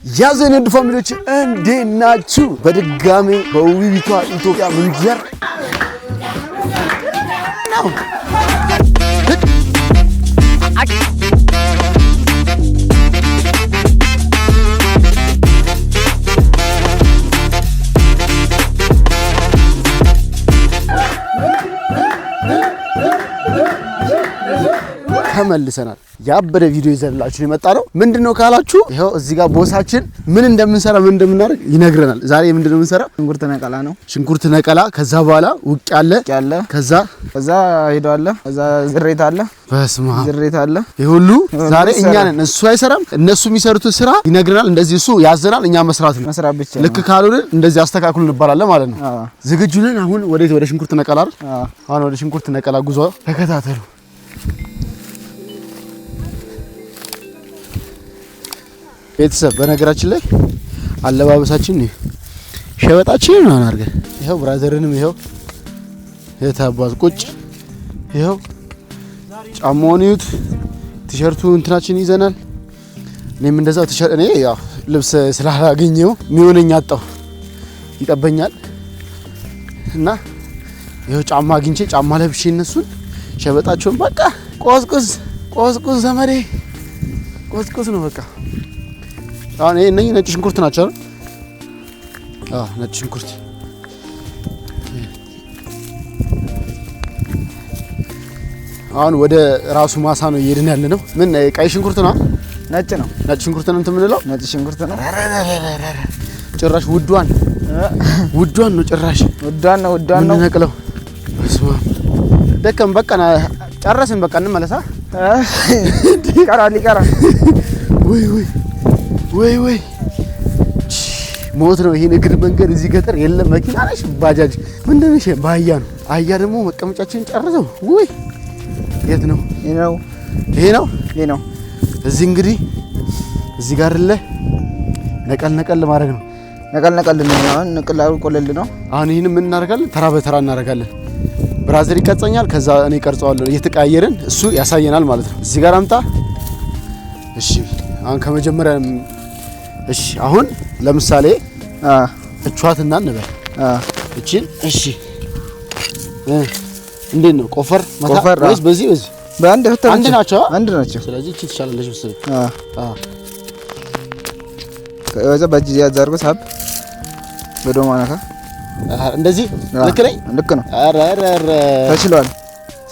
ያዘነድ ፋሚሊዎች እንዴት ናችሁ? በድጋሜ በውቢቷ ኢትዮጵያ ምንጀር ነው። ተመልሰናል። ያበደ ቪዲዮ ይዘንላችሁ የመጣ ነው። ምንድነው ካላችሁ ይሄው እዚህ ጋር ቦሳችን ምን እንደምንሰራ ምን እንደምናደርግ ይነግረናል። ዛሬ ምንድነው የምንሰራው? ሽንኩርት ነቀላ ነው። ሽንኩርት ነቀላ፣ ከዛ በኋላ ውቅ ያለ ከዛ ሄዶ አለ፣ ከዛ ዝሬት አለ። በስማ ዝሬት አለ። ይሄ ሁሉ ዛሬ እኛ ነን። እሱ አይሰራም፣ እነሱ የሚሰሩት ስራ ይነግረናል። እንደዚህ እሱ ያዘናል፣ እኛ መስራት ነው። መስራት ብቻ ልክ ካልሆነ እንደዚህ አስተካክሉ እንባላለን ማለት ነው። ዝግጁ ነን። አሁን ወደ ሽንኩርት ነቀላ አይደል? አሁን ወደ ሽንኩርት ነቀላ ጉዞ ተከታተሉ። ቤተሰብ በነገራችን ላይ አለባበሳችን ነው ሸበጣችን ነው አርገ ይሄው ብራዘርንም ይሄው የታባዝ ቁጭ ይሄው ጫማውን ይዩት። ቲሸርቱ እንትናችን ይዘናል። እኔም እንደዛው ቲሸርት እኔ ያው ልብስ ስላላገኘው የሚሆነኝ አጣው ይጠበኛል እና ይሄው ጫማ አግኝቼ ጫማ ለብሼ እነሱን ሸበጣቸውን በቃ ቆስቁስ ዘመዴ ቆስቁስ ነው በቃ። አሁን ይሄ ነጭ ሽንኩርት ናቸው አይደል? ነጭ ሽንኩርት አሁን ወደ ራሱ ማሳ ነው እየሄድን ያለ ነው። ምን ቀይ ሽንኩርት ነው? ነጭ ነው። ነጭ ሽንኩርት ነው የምንለው። ነጭ ሽንኩርት ነው። ጭራሽ ውዷን ነው ጭራሽ ውዷን ነው ነቅለው። በስመ አብ ደከም በቃ ጨረስን። በቃ እንመለሳ። ይቀራል ወይ ሞት ነው ይሄ እግር መንገድ። እዚህ ገጠር የለም መኪና ነሽ ባጃጅ ምንድን ነሽ? በአህያ ነው። አህያ ደግሞ መቀመጫችን ጨርሰው ወይ የት ነው? ይሄ ነው። እዚህ እንግዲህ እዚህ ጋር አይደለ ነቀል ማድረግ ነው። ነቀል ነው። አሁን ነቀላው ቆለል ነው። አሁን ይሄን ምን እናደርጋለን? ተራ በተራ እናደርጋለን። ብራዘር ይቀርጸኛል፣ ከዛ እኔ ቀርጸዋለሁ። እየተቀያየርን እሱ ያሳየናል ማለት ነው። እዚህ ጋር አምጣ። እሺ አሁን ከመጀመሪያ እሺ አሁን ለምሳሌ እቿትና እንበል እቺን እሺ እንዴት ነው ቆፈር ወይስ በዚህ አንድ ናቸው? ስለዚህ እቺ ትሻላለች መሰለኝ። ከዛ በእጅ ያዛርጎ ሳብ በዶማናካ እንደዚህ ልክ ነው። ኧረ ተችሏል።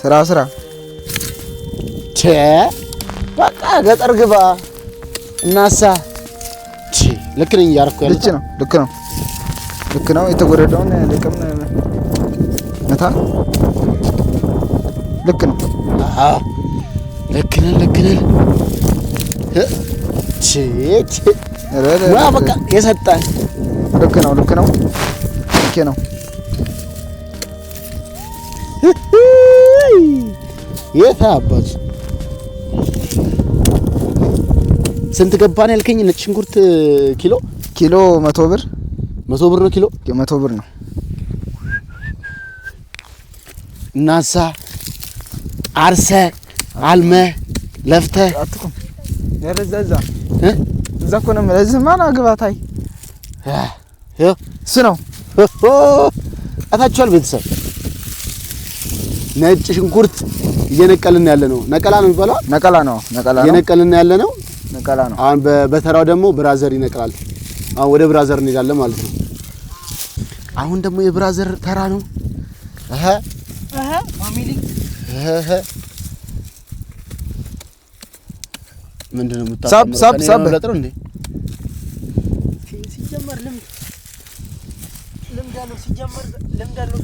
ስራ በቃ ገጠር ግባ እናሳ ልክ ነኝ እያደረኩ ያለው ልክ ነው። የተጎረደውን ልቅም መታ ልክ ነው። ልክ ነን በቃ የሰጠን ልክ ነው። የት አባቱ ስንት ገባን ያልከኝ? ነጭ ሽንኩርት ኪሎ 100 ብር ነው። ኪሎ 100 ብር ነው። እናሳ አርሰ አልመ ለፍተ አትኩም ያረዛዛ እዛ እኮ ነው። ለዚህ ማን አግባታይ እሱ ነው አታችኋል። ቤተሰብ ነጭ ሽንኩርት እየነቀልን ያለ ነው። ነቀላ ነው የሚባለው። ነቀላ ነው እየነቀልን ያለ ነው። ነቀላ ነው። አሁን በተራው ደግሞ ብራዘር ይነቅላል። አሁን ወደ ብራዘር እንሄዳለን ማለት ነው። አሁን ደግሞ የብራዘር ተራ ነው። ፋሚሊ ምንድነው የምታውቀው? ሳብ ለጥሩ እንዴ ሲጀመር ልምድ ያለው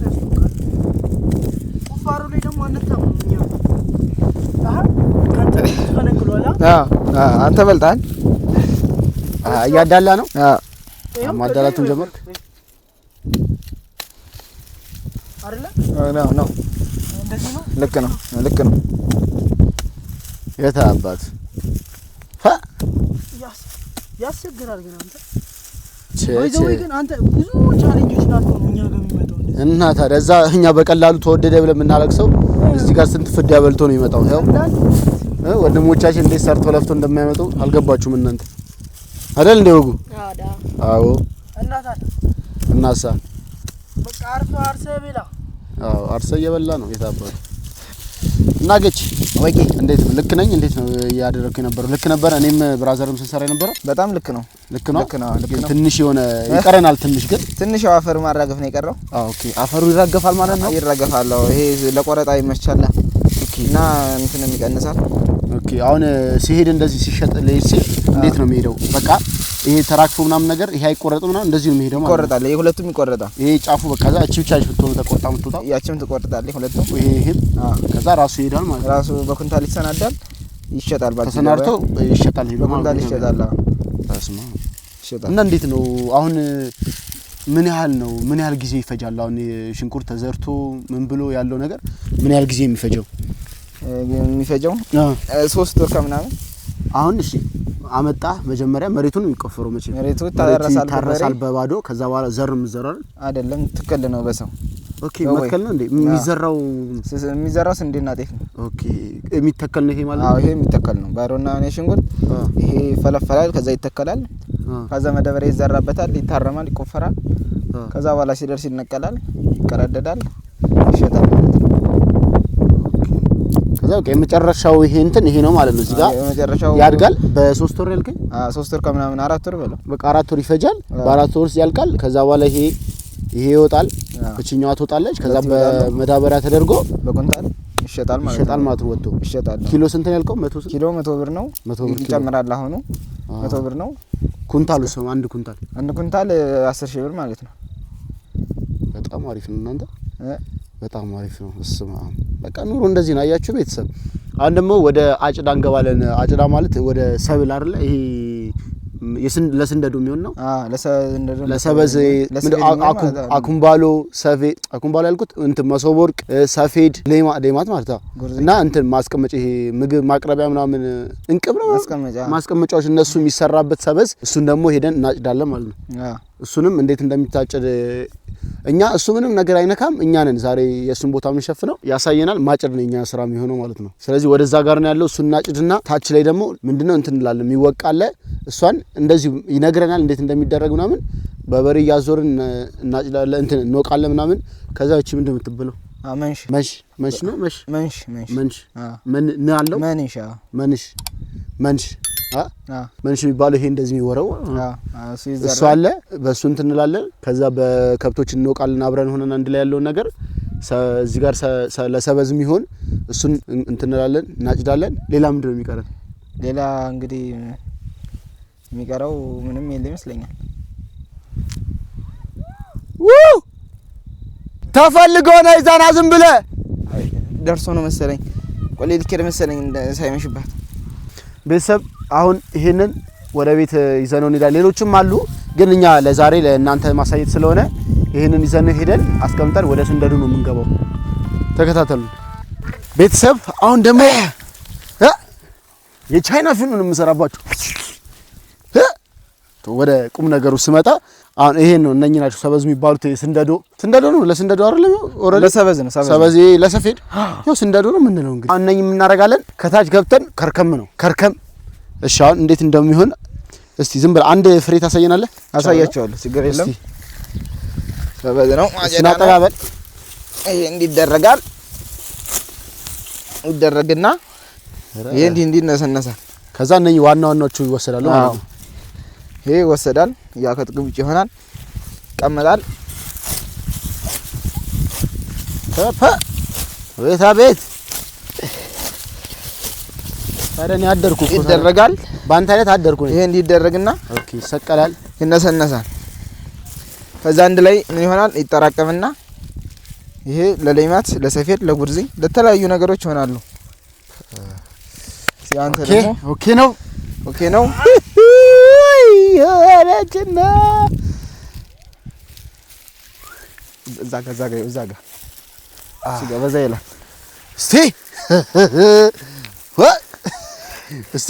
ቁፋሮ ላይ ደግሞ አንታምኛ አንተ በልጣል። እያዳላ ነው። ማዳላቱን ጀመርክ አይደለ? ነው እንደዚህ ነው። ልክ ነው። የታ አባት ያስቸግራል። ግን አንተ ብዙ ቻሌንጆች ናቸው እኛ ጋር የሚመጣው እና ታዲያ እዛ እኛ በቀላሉ ተወደደ ብለን የምናለቅሰው እዚህ ጋር ስንት ፍዳ በልቶ ነው የሚመጣው? ያው ወንድሞቻችን እንዴት ሰርተው ለፍቶ እንደማይመጡ አልገባችሁም እናንተ? አይደል እንደ ወጉ አዎ እናሳ በቃ አርሰ ብላ አዎ አርሰ እየበላ ነው የታባቱ እናገች ወቂ እንዴት ነው ልክ ነኝ እንዴት ነው ያደረኩኝ ነበር ልክ ነበር እኔም ብራዘርም ስንሰራ ነበር በጣም ልክ ነው ትንሽ የሆነ ይቀረናል ትንሽ አፈር ማራገፍ ነው የቀረው ኦኬ አፈሩ ይራገፋል ማለት ነው ይራገፋል ይሄ ለቆረጣ ይመቻል ኦኬ እና እንትን የሚቀንሳል ኦኬ አሁን ሲሄድ እንደዚህ ሲሸጥ ለይሲ እንዴት ነው የሚሄደው በቃ ይሄ ተራክፎ ምናምን ነገር ይሄ አይቆረጥም ነው እንደዚህ ነው የሚሄደው ማለት ይቆረጣል ይሄ ሁለቱም ይቆረጣል ይሄ ጫፉ በቃ ዛ እቺ ብቻ ልትሆን ተቆርጣ ምትወጣው ያቺም ትቆርጣለህ ሁለቱም ይሄ ከዛ ራሱ ይሄዳል ማለት ራሱ በኩንታል ይሰናዳል ይሸጣል ባጭ ተሰናድቶ ይሸጣል ይሄ በኩንታል ይሸጣል ታስማ ይሸጣል እና እንዴት ነው አሁን ምን ያህል ጊዜ ይፈጃል አሁን ሽንኩርት ተዘርቶ ምን ብሎ ያለው ነገር ምን ያህል ጊዜ የሚፈጀው 3 ወር ከምናምን አሁን እሺ አመጣ መጀመሪያ መሬቱን የሚቆፈረው መቼ መሬቱ ታረሳል በባዶ ከዛ በኋላ ዘርም ዘራል አይደለም ትከል ነው በሰው ኦኬ መትከል ነው እንዴ የሚዘራው ስንዴና ጤፍ ነው ኦኬ የሚተከል ነው ይሄ ማለት አዎ ይሄ የሚተከል ነው ባሮና ነው ሽንኩርት ይሄ ፈለፈላል ከዛ ይተከላል ከዛ መደበሪያ ይዘራበታል ይታረማል ይቆፈራል ከዛ በኋላ ሲደርስ ይነቀላል ይቀረደዳል ይሸጣል ከዛ በቃ የመጨረሻው ይሄ ነው ማለት ነው እዚህ ጋር የመጨረሻው ያድጋል በ3 ወር ያልከኝ 3 ወር ከምናምን 4 ወር በለው በቃ 4 ወር ይፈጃል በ4 ወር ያልቃል ከዛ በኋላ ይሄ ይወጣል እቺኛዋ ትወጣለች ከዛ በመዳበሪያ ተደርጎ በኩንታል ይሸጣል ማለት ነው ወጥቶ ይሸጣል ኪሎ ስንት ነው ያልከው 100 ኪሎ 100 ብር ነው ይጨምራል አሁን 100 ብር ነው ኩንታሉ ሰው አንድ ኩንታል 10000 ብር ማለት ነው በጣም አሪፍ ነው እናንተ በጣም አሪፍ ነው እስማ በቃ ኑሮ እንደዚህ ነው አያችሁ ቤተሰብ አሁን ደግሞ ወደ አጭዳ እንገባለን አጭዳ ማለት ወደ ሰብል አይደለ ይሄ ለስንደዱ የሚሆን ነው ለሰበዝ አኩምባሎ ያልኩት እንትን መሶብ ወርቅ ሰፌድ ሌማት ማለት ነው እና እንትን ማስቀመጫ ይሄ ምግብ ማቅረቢያ ምናምን እንቅብ ነው ማስቀመጫዎች እነሱ የሚሰራበት ሰበዝ እሱን ደግሞ ሄደን እናጭዳለን ማለት ነው እሱንም እንዴት እንደሚታጨድ እኛ እሱ ምንም ነገር አይነካም እኛ ነን ዛሬ የሱን ቦታ ምን ሸፍነው ያሳየናል ማጭድ ነው እኛ ስራ የሚሆነው ማለት ነው ስለዚህ ወደዛ ጋር ነው ያለው እሱን እናጭድና ታች ላይ ደግሞ ምንድነው እንትን እንላለን የሚወቃለ እሷን እንደዚህ ይነግረናል እንዴት እንደሚደረግ ምናምን በበሬ ያዞርን እናጭዳለን እንትን እንወቃለን ምናምን ከዛ እቺ ምንድነው የምትበለው መንሽ ነው ምን አለው መንሽ መንሽ የሚባለው ይሄ እንደዚህ የሚወረው እሱ አለ በሱ እንትን እንላለን ከዛ በከብቶች እንወቃለን አብረን ሆነን አንድ ላይ ያለው ነገር እዚህ ጋር ለሰበዝ የሚሆን እሱን እንትን እንላለን እናጭዳለን ሌላ ምንድነው የሚቀረን ሌላ እንግዲህ የሚቀረው ምንም የለም ይመስለኛል ተፈልጎ ነው ይዛና ዝም ብለ ደርሶ ነው መሰለኝ ቆሌል ከደ መሰለኝ ሳይመሽባት ቤተሰብ አሁን ይሄንን ወደ ቤት ይዘነው እንሄዳለን ሌሎችም አሉ ግን እኛ ለዛሬ ለእናንተ ማሳየት ስለሆነ ይሄንን ይዘነው ሄደን አስቀምጠን ወደ ስንደዱ ነው የምንገባው ተከታተሉ ቤተሰብ አሁን ደግሞ የቻይና ፊልም ነው የምሰራባችሁ ወደ ቁም ነገሩ ስመጣ አሁን ይሄን ነው እነኚህ ናቸው ሰበዝ የሚባሉት ስንደዶ ነው ለስንደዶ አይደለም ኦሬዲ ለሰበዝ ነው ሰበዝ ለሰፌድ ያው ስንደዶ ነው የምንለው እንግዲህ አሁን እነኚህ እናረጋለን ከታች ገብተን ከርከም እሺ አሁን እንዴት እንደሚሆን እስቲ ዝም ብለህ አንድ ፍሬ ታሳየናለህ አሳያቸዋለሁ ችግር የለም ሰበዝ ነው እናጠጋበል ይሄ ይደረግና ይሄ እንዲህ ነሰነሳል ከዛ እነኚህ ዋናዎቹ ይወሰዳሉ ማለት ነው ይሄ ይወሰዳል ያ ከጥቅም ውጪ ይሆናል ቀመጣል ቤት ታዲያ ያደርኩ ይደረጋል ባንተ አይነት አደርኩ ይሄ እንዲደረግና ኦኬ ይሰቀላል ይነሰነሳል ከዛ አንድ ላይ ምን ይሆናል ይጠራቀምና ይሄ ለሌማት ለሰፌድ ለጉርዚ ለተለያዩ ነገሮች ይሆናሉ ሲያንተ ደግሞ ኦኬ ነው ያረችና እዛ ጋ በዛ ይላል እስቲ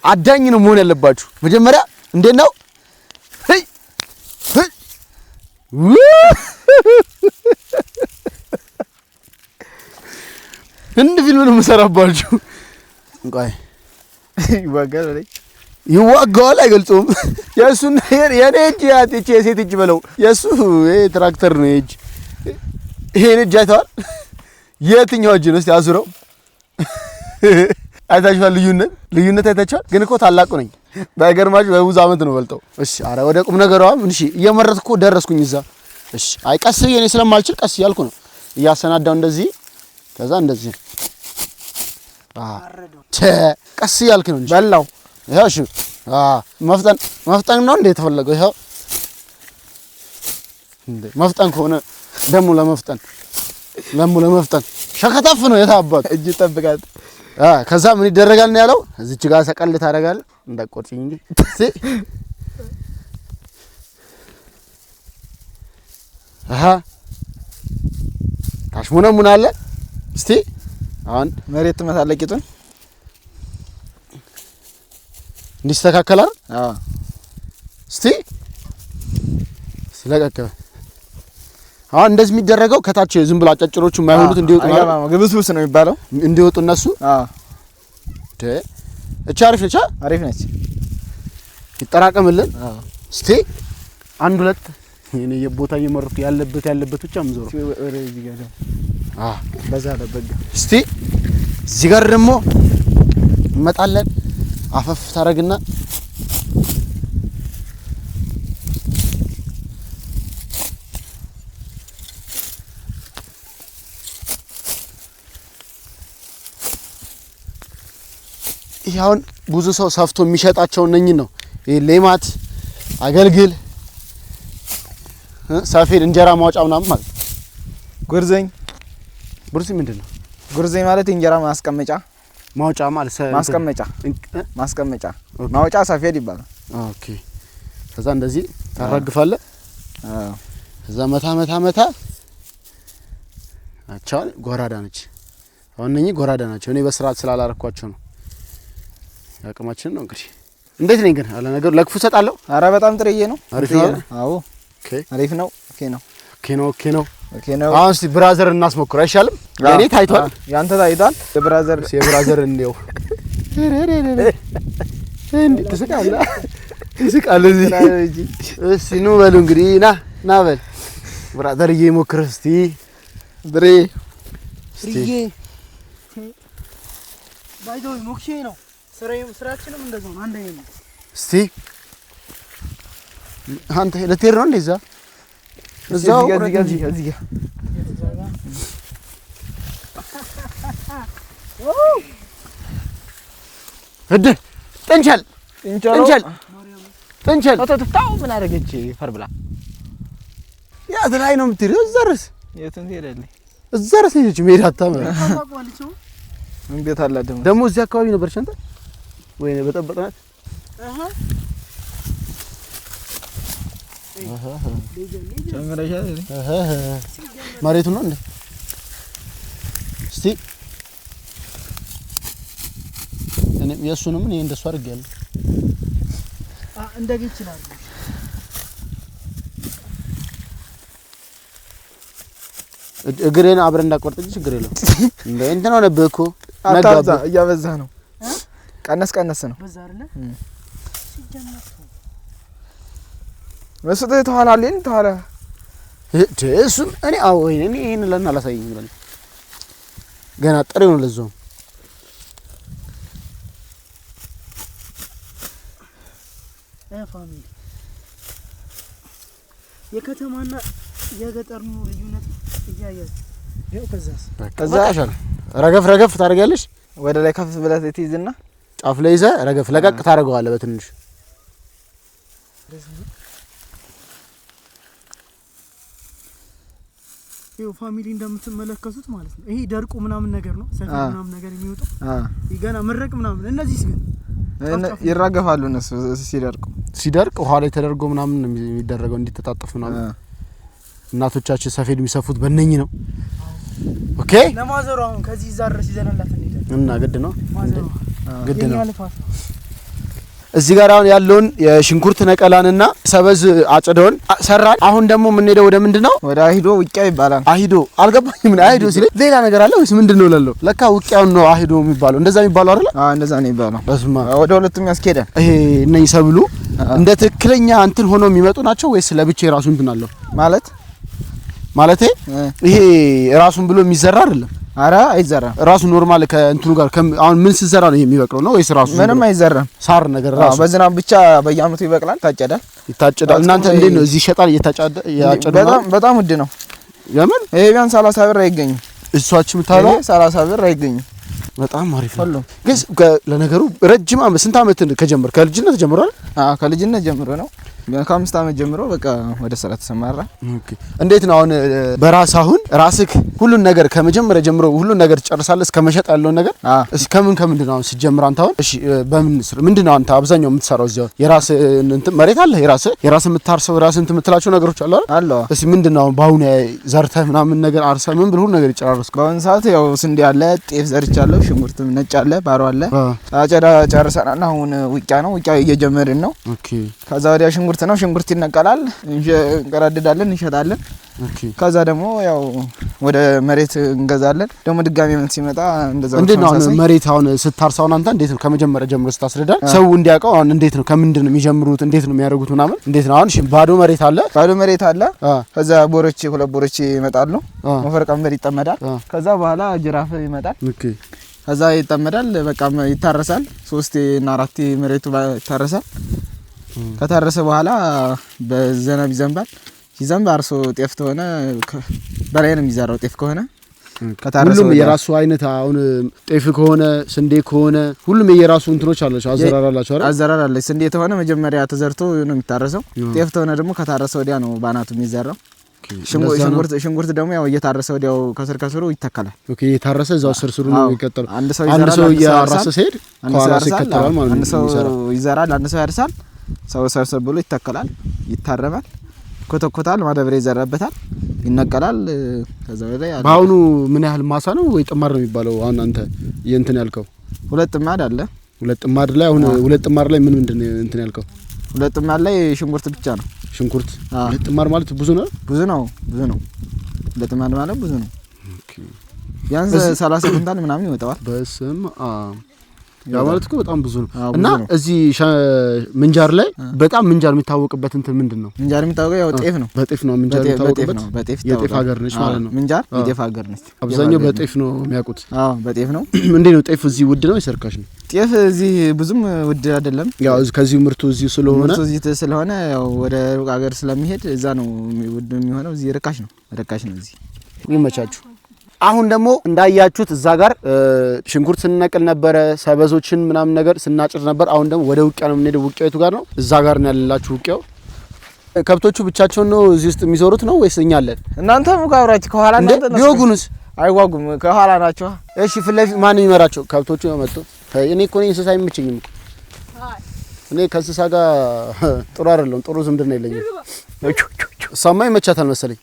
አዳኝ ነው መሆን ያለባችሁ መጀመሪያ እንዴት ነው እንደ ፊልም ነው የምሰራባችሁ እንቋይ ይዋጋል ይዋጋዋል አይገልጹም። የእሱና የኔ እጅ ያቺ የሴት እጅ በለው የእሱ ትራክተር ነው እጅ። ይሄን እጅ አይተዋል? የትኛው እጅ ነው እስቲ አዙረው አይታችኋል? ልዩነት አይታችኋል? ግን እኮ ታላቁ ነኝ ባይገርማችሁ በብዙ አመት ነው በልጠው። እሺ አረ ወደ ቁም ነገሯም እሺ እየመረጥኩ ደረስኩኝ እዛ። እሺ አይ ቀስ ብዬ እኔ ስለማልችል ቀስ እያልኩ ነው እያሰናዳው እንደዚህ ከዛ እንደዚህ ቀስ እያልክ ነው እንጂ በላው። ይኸው እሺ መፍጠን ነው እንዴ የተፈለገው? ይኸው እንዴ መፍጠን ከሆነ ደሙ ለመፍጠን ሸከተፍ ነው የታባቱ እጅ ጠብቃት። ከዛ ምን ይደረጋል ነው ያለው? እዚች ጋር ሰቀል ታደርጋለህ እንዳቆርጭኝ እንጂ ታሽሙነሙን አለ። እስቲ አሁን መሬት ትመታለህ ቂጡን እንዲስተካከል አይደል? እስቲ ስለቀቀበ አሁን እንደዚህ የሚደረገው ከታች ዝም ብላ አጫጭሮቹ የማይሆኑት እንዲወጡ ነው። ግብስብስ ነው የሚባለው እንዲወጡ እነሱ። እቺ አሪፍ ነች። ይጠራቀምልን። እስቲ አንድ ሁለት እኔ የቦታ እየመረጥኩ ያለበት ብቻ ምዞር ወደዚህ ጋር በዛ ለበጋ። እስቲ እዚህ ጋር ደግሞ እንመጣለን። አፈፍ ታረግና ይሁን ብዙ ሰው ሰፍቶ የሚሸጣቸው እነኚህ ነው። ይሄ ሌማት አገልግል ሰፌድ እንጀራ ማውጫ ምናምን ማለት ጉርዘኝ ምንድነው? ጉርዘኝ ማለት እንጀራ ማስቀመጫ ማውጫ ማለት ማስቀመጫ ማውጫ ሰፌድ ይባላል። ኦኬ ከዛ እንደዚህ ታራግፋለህ። ከዛ መታ አቻው ጎራዳ ነች። አሁን እነኚህ ጎራዳ ናቸው። እኔ በስርዓት ስላላረኳቸው ነው። ያቀማችን ነው እንግዲህ። እንዴት ነኝ ግን አለ ነገር ለክፉ ሰጣለሁ። አረ በጣም ጥርዬ ነው። አሪፍ ነው። አዎ አሪፍ ነው። ኦኬ ነው። አሁን እስቲ ብራዘር እናስሞክረው አይሻልም? የኔ ታይቷል፣ ያንተ ታይቷል። የብራዘር እንደው እንዴ ትስቃለህ እስቲ ኑ በሉ እንግዲህ ና በል ብራዘር እየሞክር እስቲ ብሬ ባይዶይ ሞክሼ ነው። ስራችንም እንደዛው ነው። አንደኛ ነው። እስቲ አንተ ለቴር ነው እንደዛ እዛው እዚህ ጋር እድ ጥንቸል ተተታው ምን አደረገች? ፈርብላ ያት ላይ ነው የምትሄደው። እዛርስ የትን ትሄዳለች? እዛርስ ነች ሜዳ አታመረ ምን ቤት አለ ደግሞ እዚህ አካባቢ ነበርሽ አንተ ወይ በጠበቅናት? መሬቱ ነው እንዴ? እስቲ እኔ የሱንም እኔ እንደሱ አድርጌያለሁ። እንደዚህ ይችላል። እግሬን አብረን እንዳቆርጥ ችግር የለውም። እንደ እንትን ሆነብህ እኮ አታብዛ፣ እያበዛህ ነው። ቀነስ ነው በዛ አይደለ? ሲጀመር መስጠት ተኋላልን ተኋላ እሱም እኔ እኔ ይሄን ለና አላሳየኝ ብለን ገና ጥሬው ነው ለዛው ፋሚሊ የከተማና የገጠር ኑሮ ልዩነት እያያችሁ ይኸው። ከዛ ያሻል ረገፍ ታደርጊያለሽ። ወደ ላይ ከፍ ብለህ ትይዝና ጫፍ ላይ ይዘህ ረገፍ ለቀቅ ታደርገዋለህ በትንሽ። ይኸው ፋሚሊ እንደምትመለከቱት ማለት ነው። ይሄ ደርቁ ምናምን ነገር ነው። ሰፊ ምናምን ነገር የሚወጣው ይገና መረቅ ምናምን። እነዚህስ ግን ይራገፋሉ። እነሱ ሲደርቅ ውሃ ላይ ተደርጎ ምናምን ነው የሚደረገው እንዲተጣጠፍ ምናምን። እናቶቻችን ሰፌድ የሚሰፉት በእነኚህ ነው። ኦኬ ለማዘሩ አሁን ከዚህ ዛሬ ሲዘናላት እንዴ እና ግድ ነው ግድ ነው። እዚህ ጋር አሁን ያለውን የሽንኩርት ነቀላንና ሰበዝ አጭደውን ሰራን። አሁን ደግሞ የምንሄደው ወደ ምንድነው? ወደ አሂዶ ውቂያ ይባላል። አሂዶ አልገባኝም። ምን አሂዶ ሲል ሌላ ነገር አለ ወይስ ምንድነው? ላለው ለካ ውቂያውን ነው አሂዶ የሚባለው። እንደዛ የሚባለው አይደል? እንደዛ ነው የሚባለው። በስማ ወደ ሁለቱም ያስኬዳል። ይሄ እነኚህ ሰብሉ እንደ ትክክለኛ እንትን ሆኖ የሚመጡ ናቸው ወይስ ለብቻ የራሱ እንትን አለው? ማለቴ ይሄ ራሱን ብሎ የሚዘራ አይደለም። አረ አይዘራም። ራሱ ኖርማል ከእንትኑ ጋር አሁን ምን ሲዘራ ነው የሚበቅለው ነው ወይስ ራሱ ምንም አይዘራም? ሳር ነገር ራሱ በዝናብ ብቻ በየአመቱ ይበቅላል፣ ይታጨዳል። እናንተ እንዴት ነው እዚህ ይሸጣል? ያጨዳል። በጣም ውድ ነው። የምን ይሄ ቢያንስ 30 ብር አይገኝም። እሷችም ታለው 30 ብር አይገኝም። በጣም አሪፍ ነው። ግን ለነገሩ ረጅም አመት ስንት አመት ከጀመረ? ከልጅነት ጀምሯል? ከልጅነት ጀምሮ ነው። ከ5 አመት ጀምሮ በቃ ወደ ስራ ተሰማራ። ኦኬ። እንዴት ነው አሁን በራስ አሁን ራስህ ሁሉን ነገር ከመጀመሪያ ጀምሮ ሁሉን ነገር ትጨርሳለህ እስከ መሸጥ ያለውን ነገር? እስከ ከምንድን ነው አሁን ሲጀምር አንተ አሁን እሺ በምን ምንድን ነው አንተ አብዛኛው የምትሰራው እዚያው? የራስ እንትን መሬት አለ? የራስ የምታርሰው የራስ እንትን የምትላቸው ነገሮች አሉ አይደል? እሺ ምንድን ነው አሁን በአሁን ዘርተህ ምናምን ነገር አርሰህ ምን ብሎ ሁሉ ነገር ይጨራረስኩ? በአሁን ሰዓት ያው ስንዴ አለ፣ ጤፍ ዘርቻለሁ፣ ሽንኩርትም ነጭ አለ፣ ባሮ አለ። አጨዳ ጨርሰናል። አሁን ውቂያ ነው። ውቂያ እየጀመርን ነው። ኦኬ። ከዛ ወዲያ ሽንኩርት ነው። ሽንኩርት ይነቀላል፣ እንቀራድዳለን፣ እንሸጣለን። ኦኬ። ከዛ ደግሞ ያው ወደ መሬት እንገዛለን። ደግሞ ድጋሚ ምን ሲመጣ እንደዛው ነው። እንዴት ነው አሁን መሬት አሁን ስታርሳው አንተ እንዴት ነው ከመጀመሪያ ጀምሮ ስታስረዳል ሰው እንዲያውቀው አሁን እንዴት ነው ከምንድን ነው የሚጀምሩት? እንዴት ነው የሚያደርጉት ምናምን? እንዴት ነው አሁን? እሺ ባዶ መሬት አለ። ከዛ ቦሮች ሁለት ቦሮች ይመጣሉ። ሞፈር ቀንበር ይጠመዳል። ከዛ በኋላ ጅራፍ ይመጣል። ኦኬ። ከዛ ይጠመዳል። በቃ ይታረሳል። 3 እና 4 መሬቱ ይታረሳል። ከታረሰ በኋላ በዘናብ ይዘንባል። ሲዘንብ አርሶ ጤፍ ተሆነ በላይ ነው የሚዘራው። ጤፍ ከሆነ ከታረሰ ሁሉም የራሱ አይነት አሁን ጤፍ ከሆነ ስንዴ ከሆነ ሁሉም የራሱ እንትኖች አላቸው፣ አዘራር አላቸው አይደል? አዘራር አለ። ስንዴ ተሆነ መጀመሪያ ተዘርቶ ነው የሚታረሰው። ጤፍ ተሆነ ደግሞ ከታረሰ ወዲያ ነው ባናቱ የሚዘራው። ሽንኩርት ደግሞ ያው እየታረሰ ወዲያው ከስሩ ይተከላል። ኦኬ። የታረሰ እዛው ስሩ ነው የሚቀጥለው። አንድ ሰው ያራሰ ሲሄድ ከኋላ ይከተላል ማለት ነው። አንድ ሰው ይዘራል፣ አንድ ሰው ያርሳል። ሰው ሰብሰብ ብሎ ይተከላል፣ ይታረማል፣ ኮተኮታል፣ ማዳበሪያ ይዘራበታል፣ ይነቀላል። ከዛ ወዲያ በአሁኑ ምን ያህል ማሳ ነው ወይ ጥማድ ነው የሚባለው? አሁን አንተ እንትን ያልከው 2 ጥማድ አለ። 2 ጥማድ ላይ አሁን 2 ጥማድ ላይ ምንድን ነው እንትን ያልከው? 2 ጥማድ ላይ ሽንኩርት ብቻ ነው። ሽንኩርት 2 ጥማድ ማለት ብዙ ነው። 2 ጥማድ ማለት ብዙ ነው። ኦኬ። ቢያንስ 30 ኩንታል ምናምን ይወጣዋል። በስም ያ ማለት እኮ በጣም ብዙ ነው። እና እዚህ ምንጃር ላይ በጣም ምንጃር የሚታወቅበት እንትን ምንድነው? ምንጃር የሚታወቀው ያው ጤፍ ነው። በጤፍ ነው ምንጃር የሚታወቅበት። የጤፍ ሀገር ነች ማለት ነው ምንጃር። የጤፍ ሀገር ነች። አብዛኛው በጤፍ ነው የሚያውቁት። በጤፍ ነው። እንዴት ነው ጤፍ እዚህ ውድ ነው ወይስ ርካሽ ነው? ጤፍ እዚህ ብዙም ውድ አይደለም። ያው ከዚህ ምርቱ እዚህ ስለሆነ ያው ወደ ሩቅ ሀገር ስለሚሄድ እዛ ነው ውድ የሚሆነው። እዚህ ርካሽ ነው እዚህ። ይመቻችሁ። አሁን ደግሞ እንዳያችሁት እዛ ጋር ሽንኩርት ስንነቅል ነበረ፣ ሰበዞችን ምናምን ነገር ስናጭር ነበር። አሁን ደግሞ ወደ ውቂያ ነው የምንሄደው። ውቂያቱ ጋር ነው፣ እዛ ጋር ነው ያለላችሁ ውቂያው። ከብቶቹ ብቻቸውን ነው እዚህ ውስጥ የሚዞሩት ነው ወይስ እኛ አለን? እናንተ ሙጋብራችሁ ከኋላ እናንተ ነው። ቢወጉንስ? አይዋጉም፣ ከኋላ ናቸው። እሺ ፊት ለፊት ማን የሚመራቸው? ከብቶቹ ነው መጥቶ። እኔ እኮ እንስሳ አይመቸኝም እኮ እኔ ከእንስሳ ጋር ጥሩ አይደለም፣ ጥሩ ዝምድና የለኝም። እሷማ ይመቻታል መሰለኝ።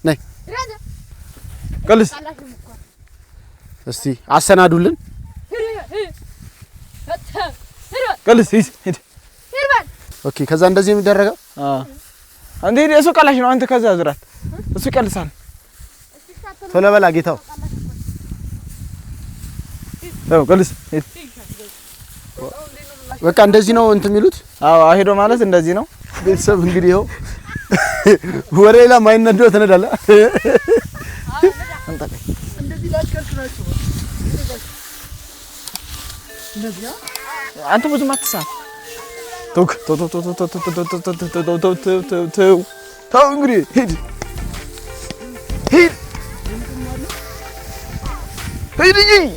ነይ ቀልስ እስቲ አሰናዱልን። ቀልስ ሂድ። ኦኬ። ከዛ እንደዚህ የሚደረገው አንዴ እሱ ቀላሽ ነው። አንተ ከዛ ዝራት እሱ ይቀልሳል። ቶሎ በላ ጌታው። ቀልስ ሂድ። በቃ እንደዚህ ነው እንትን የሚሉት። ሄዶ ማለት እንደዚህ ነው። ቤተሰብ እንግዲህ ይኸው ወደ ሌላ ማይነደው ተነዳለ። አንተ ብዙም አትሳት። ተው እንግዲህ ሂድ እንጂ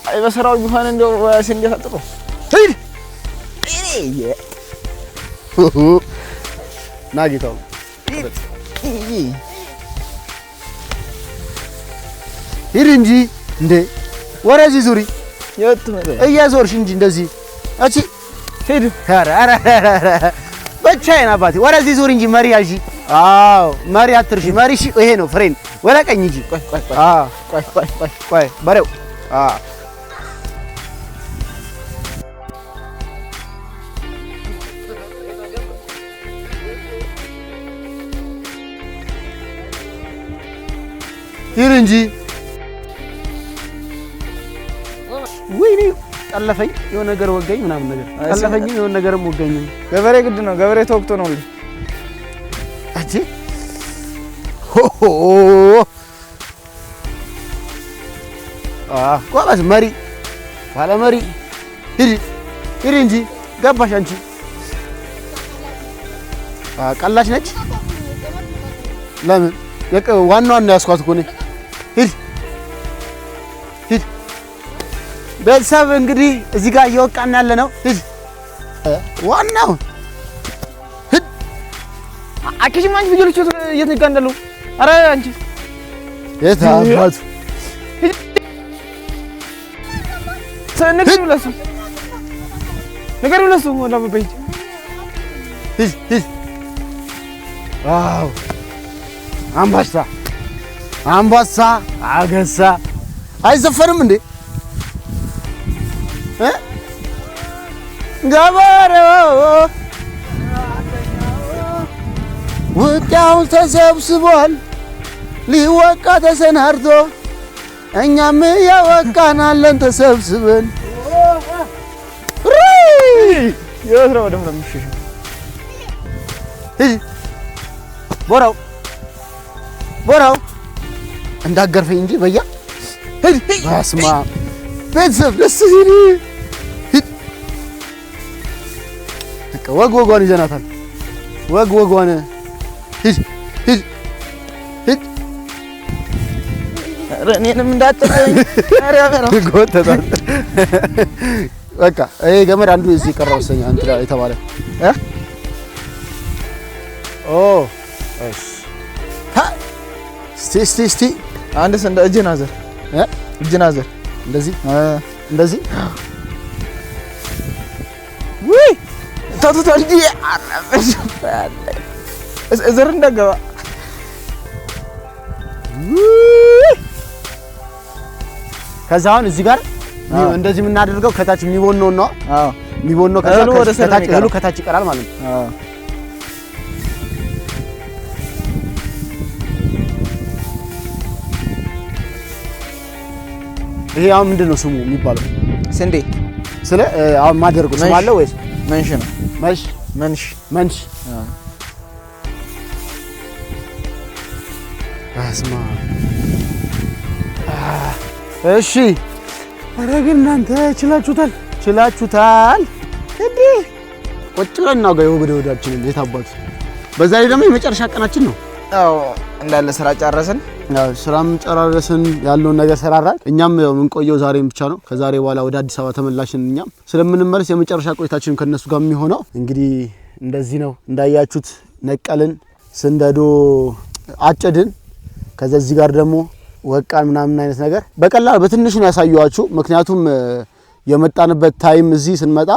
አይ በሰራው ቢሆን እንደው ስንዴ ታጥሮ ሂድ። ና ጌታው ሂድ እንጂ እንዴ! ወረዚህ ዙሪ የት መጣ? እያዞርሽ እንጂ እንደዚህ አቺ ሂድ። ኧረ ብቻዬን አባቴ ወረዚህ ዙሪ እንጂ መሪ ያዢ። አዎ መሪ አትርሺ። መሪ ይሄ ነው ፍሬን ወደ ቀኝ እንጂ። ቆይ በሬው ሂድ እንጂ ወይኔ ጠለፈኝ የሆነ ነገር ወገኝ ምናምን ነገር ጠለፈኝም የሆነ ነገርም ወገኝም ገበሬ ግድ ነው ገበሬ ተወቅቶ ነው እንዴ አጂ ሆሆ ጎበዝ መሪ ባለ መሪ ሂድ እንጂ ገባሽ አንቺ ቀላሽ ነች ለምን ዋናዋን ያስኳት እኮ ነኝ ሂድ ቤተሰብ እንግዲህ እዚህ ጋር እየወቃን ያለ ነው ሂድ ዋናው ሂድ አኪሽ ማንቺ ልጆች የት ነው እንዳሉ አረ አንቺ የት አባቱ ነገር ለሱ ወላ በቤት ሂድ ዋው አምባሳ አገሳ አይዘፈንም እንዴ ገበሬው ውቂያው ተሰብስቧል ሊወቃ ተሰናርቶ እኛም ያወቃናለን ተሰብስበን የወትሮ ወደ ሆነ ምሽሽ ቦራው እንዳገርፈኝ እንጂ በያ በስማ ቤተሰብ ደስ ሲል ወጓን ይዘናታል ወጓን ሂድ እኔንም እንዳትጠኝ ጎተታል በቃ ይሄ ገመድ አንዱ እዚህ ቀረው ሰኛ እንት የተባለ እስቲ አንድ ሰንደ እጅና ዘር እንደዚህ ወይ ታቱታ እንጂ አረፈሽ ዘር እንደገባ ከዛ አሁን እዚህ ጋር እንደዚህ የምናደርገው ከታች የሚቦነው ነው የሚቦነው ከታች እህሉ ከታች ይቀራል ማለት ነው ይሄ አሁን ምንድነው ስሙ የሚባለው ስንዴ ስለ አሁን ማደርገው ስም አለ ወይስ መንሽ ነው መንሽ አስማ እሺ ኧረ ግን እናንተ ችላችሁታል እንዴ ቁጭ ብለን ነው ጋር ወዳችን እንዴት አባቱ በዛ ላይ ደግሞ የመጨረሻ ቀናችን ነው አዎ እንዳለ ስራ ጨረስን ስራም ጨራረስን ያለውን ነገር ሰራራል እኛም የምንቆየው ዛሬም ብቻ ነው ከዛሬ በኋላ ወደ አዲስ አበባ ተመላሽን እኛም ስለምንመለስ የመጨረሻ ቆይታችን ከነሱ ጋር የሚሆነው እንግዲህ እንደዚህ ነው እንዳያችሁት ነቀልን ስንደዶ አጨድን ከዛ እዚህ ጋር ደግሞ ወቃን ምናምን አይነት ነገር በቀላል በትንሹ ነው ያሳየዋችሁ ምክንያቱም የመጣንበት ታይም እዚህ ስንመጣ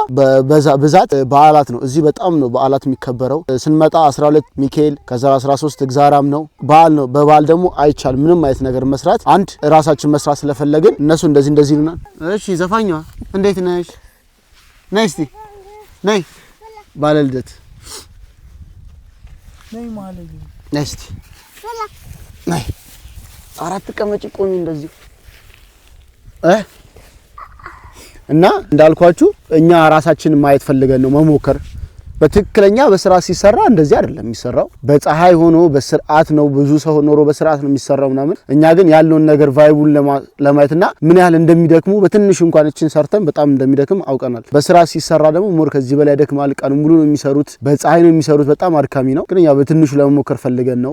በብዛት በዓላት ነው እዚህ በጣም ነው በዓላት የሚከበረው ስንመጣ 12 ሚካኤል ከዛ 13 እግዚአብሔርም ነው በዓል ነው በበዓል ደግሞ አይቻል ምንም አይነት ነገር መስራት አንድ ራሳችን መስራት ስለፈለግን እነሱ እንደዚህ ይሉናል እሺ ዘፋኛዋ እንዴት ነሽ ነይ እስቲ ነይ ባለልደት ነይ ማለት ነይ እስቲ ነይ አራት ቀመጭ ቆሚ እንደዚህ እና እንዳልኳችሁ እኛ ራሳችን ማየት ፈልገን ነው መሞከር በትክክለኛ በስራ ሲሰራ እንደዚህ አይደለም የሚሰራው በፀሐይ ሆኖ በስርዓት ነው ብዙ ሰው ኖሮ በስርዓት ነው የሚሰራው ምናምን እኛ ግን ያለውን ነገር ቫይቡን ለማየትና ምን ያህል እንደሚደክሙ በትንሹ እንኳን እቺን ሰርተን በጣም እንደሚደክም አውቀናል በስራ ሲሰራ ደግሞ ሞር ከዚህ በላይ ደክማል ቀን ሙሉ ነው የሚሰሩት በፀሐይ ነው የሚሰሩት በጣም አድካሚ ነው ግን ያ በትንሹ ለመሞከር ፈልገን ነው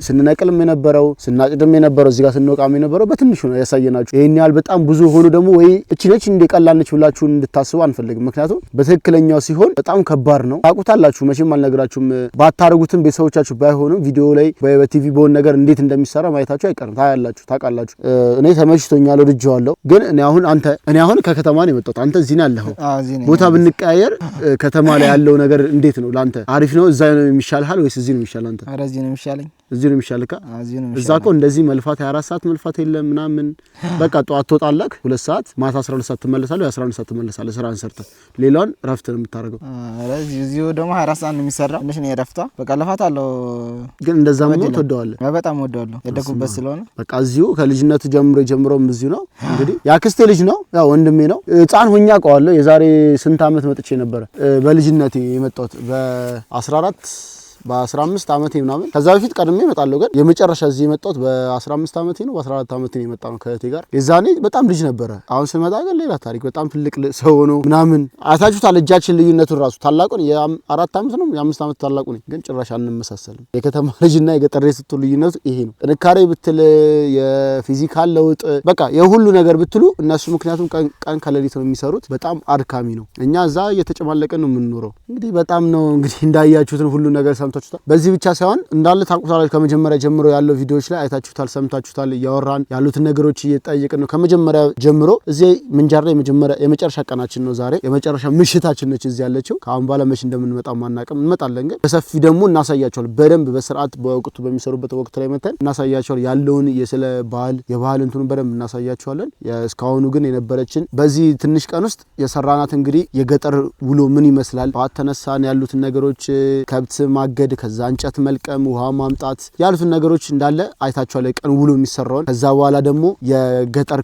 ስንነቅልም የነበረው ስናጭድም የነበረው እዚህ ጋር ስንወቃም የነበረው በትንሹ ነው ያሳየናችሁ ይሄን ያህል በጣም ብዙ ሆኖ ደግሞ ወይ እቺ ነች እንደቀላልነች ብላችሁ እንድታስቡ አንፈልግም ምክንያቱም በትክክለኛው ሲሆን በጣም ከባድ ነው ታቁታላችሁ መቼም አልነግራችሁም ባታረጉትም ቤተሰቦቻችሁ ባይሆኑ ቪዲዮ ላይ በቲቪ በሆነ ነገር እንዴት እንደሚሰራ ማየታችሁ አይቀርም ታያላችሁ ታቃላችሁ እኔ ተመችቶኛል ወድጄዋለሁ ግን እኔ አሁን ከከተማ ነው የመጣሁት አንተ እዚህ ነው ያለኸው ቦታ ብንቀያየር ከተማ ላይ ያለው ነገር እንዴት ነው ላንተ አሪፍ ነው እዛ ነው የሚሻልሃል ወይስ እዚህ ነው የሚሻል አንተ ኧረ እዚህ ነው የሚሻለኝ እዚህ ነው የሚሻልካ እዛ እኮ እንደዚህ መልፋት 24 ሰዓት መልፋት የለም ምናምን በቃ ጧት ትወጣለህ 2 ሰዓት ማታ 12 ሰዓት ትመለሳለህ 11 ሰዓት ትመለሳለህ ስራን ሰርተህ ሌላውን ረፍት ነው የምታደርገው እዚሁ ደግሞ 24 ሰዓት ነው የሚሰራው ትንሽ ነው የረፍታ በቃ ለፋት አለው ግን እንደዛም ነው ትወደዋለህ በጣም ወደዋለሁ ያደኩበት ስለሆነ በቃ እዚሁ ከልጅነት ጀምሮም እዚሁ ነው እንግዲህ ያክስቴ ልጅ ነው ያው ወንድሜ ነው ህፃን ሆኛ አውቀዋለሁ የዛሬ ስንት አመት መጥቼ ነበር በልጅነቴ የመጣሁት በ14 በ15 አመቴ ምናምን ከዛ በፊት ቀድሜ እመጣለሁ ግን የመጨረሻ እዚህ የመጣሁት በ15 አመቴ ነው በ14 አመቴ ነው የመጣው ከእቴ ጋር የዛኔ በጣም ልጅ ነበረ አሁን ስመጣ ግን ሌላ ታሪክ በጣም ትልቅ ሰው ነው ምናምን አታችሁታል እጃችን ልዩነቱን ራሱ ታላቁን የ4 አመት ነው የ5 አመት ታላቁ ነኝ ግን ጭራሽ አንመሳሰልም የከተማ ልጅና የገጠር ስትሉ ልዩነቱ ይሄ ነው ጥንካሬ ብትል የፊዚካል ለውጥ በቃ የሁሉ ነገር ብትሉ እነሱ ምክንያቱም ቀን ከሌሊት ነው የሚሰሩት በጣም አድካሚ ነው እኛ እዛ እየተጨማለቀን ነው የምንኖረው እንግዲህ በጣም ነው እንግዲህ እንዳያችሁት ሁሉ ነገር በዚህ ብቻ ሳይሆን እንዳለ ታውቁታላችሁ ከመጀመሪያ ጀምሮ ያለው ቪዲዮዎች ላይ አይታችሁታል ሰምታችሁታል ያወራን ያሉት ነገሮች እየጠየቅን ነው ከመጀመሪያ ጀምሮ እዚህ ምንጃር ላይ የመጨረሻ ቀናችን ነው ዛሬ የመጨረሻ ምሽታችን ነች እዚህ ያለችው ከአሁን በኋላ መች እንደምንመጣ ማናቀም እንመጣለን ግን በሰፊ ደግሞ እናሳያቸዋል በደንብ በስርዓት በወቅቱ በሚሰሩበት ወቅት ላይ መተን እናሳያቸዋል ያለውን የስለ የባህል እንትኑ በደንብ እናሳያቸዋለን እስካሁኑ ግን የነበረችን በዚህ ትንሽ ቀን ውስጥ የሰራናት እንግዲህ የገጠር ውሎ ምን ይመስላል ተነሳን ያሉት ነገሮች ከብት ማገድ ከዛ እንጨት መልቀም ውሃ ማምጣት ያሉት ነገሮች እንዳለ አይታችኋል ቀን ውሎ የሚሰራውን ከዛ በኋላ ደግሞ የገጠር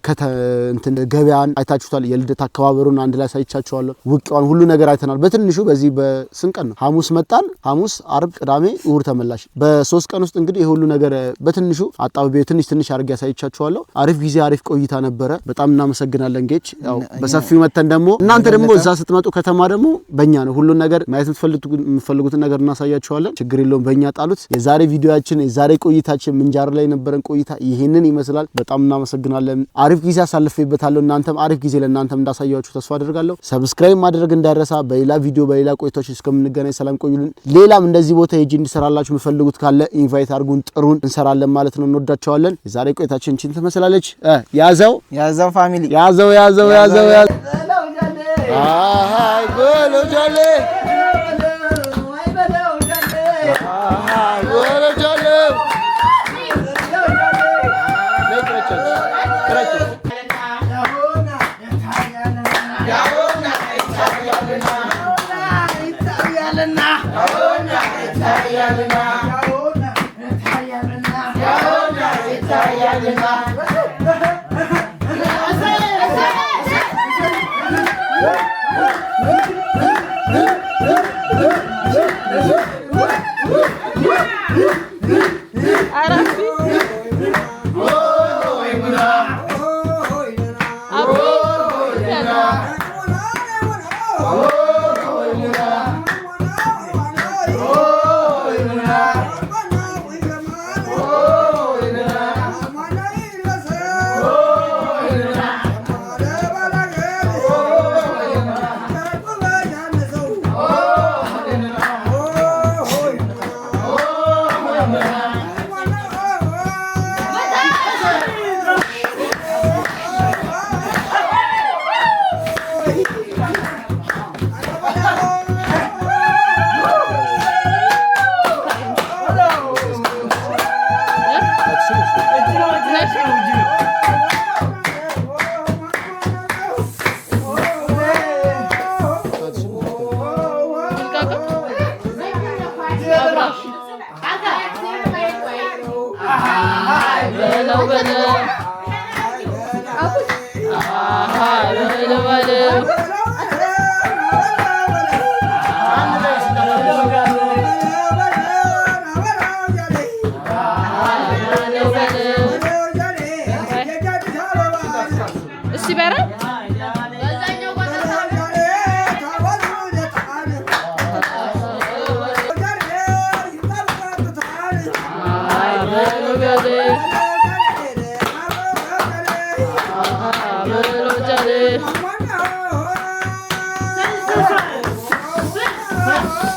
እንትን ገበያን አይታችሁታል የልደት አከባበሩን አንድ ላይ ሳይቻችኋለሁ ውቂዋን ሁሉ ነገር አይተናል በትንሹ በዚህ በስንቀን ነው ሐሙስ መጣን ሐሙስ አርብ ቅዳሜ እሁድ ተመላሽ በ3 ቀን ውስጥ እንግዲህ ይሄ ሁሉ ነገር በትንሹ አጣውቤ ትንሽ አርግ ያሳይቻችኋለሁ አሪፍ ጊዜ አሪፍ ቆይታ ነበረ በጣም እናመሰግናለን ጌች ያው በሰፊው መተን ደግሞ እናንተ ደግሞ እዛ ስትመጡ ከተማ ደግሞ በእኛ ነው ሁሉ ነገር ማየት የምትፈልጉትን ነገር እናሳያችኋለን ችግር የለውም በእኛ ጣሉት የዛሬ ቪዲዮአችን የዛሬ ቆይታችን ምንጃር ላይ ነበረን ቆይታ ይሄንን ይመስላል በጣም እናመሰግናለን አሪፍ ጊዜ አሳልፈይበታለሁ እናንተም አሪፍ ጊዜ ለእናንተም እንዳሳያችሁ ተስፋ አደርጋለሁ ሰብስክራይብ ማድረግ እንዳይረሳ በሌላ ቪዲዮ በሌላ ቆይታዎች እስከምንገናኝ ሰላም ቆዩልን ሌላም እንደዚህ ቦታ ሄጂ እንድሰራላችሁ የምትፈልጉት ካለ ኢንቫይት አድርጉን ጥሩን እንሰራለን ማለት ነው እንወዳቸዋለን የዛሬ ቆይታችን እንቺን ተመሰላለች ያዘው ፋሚሊ ያዘው አሃይ ጎሎጃሌ Hey!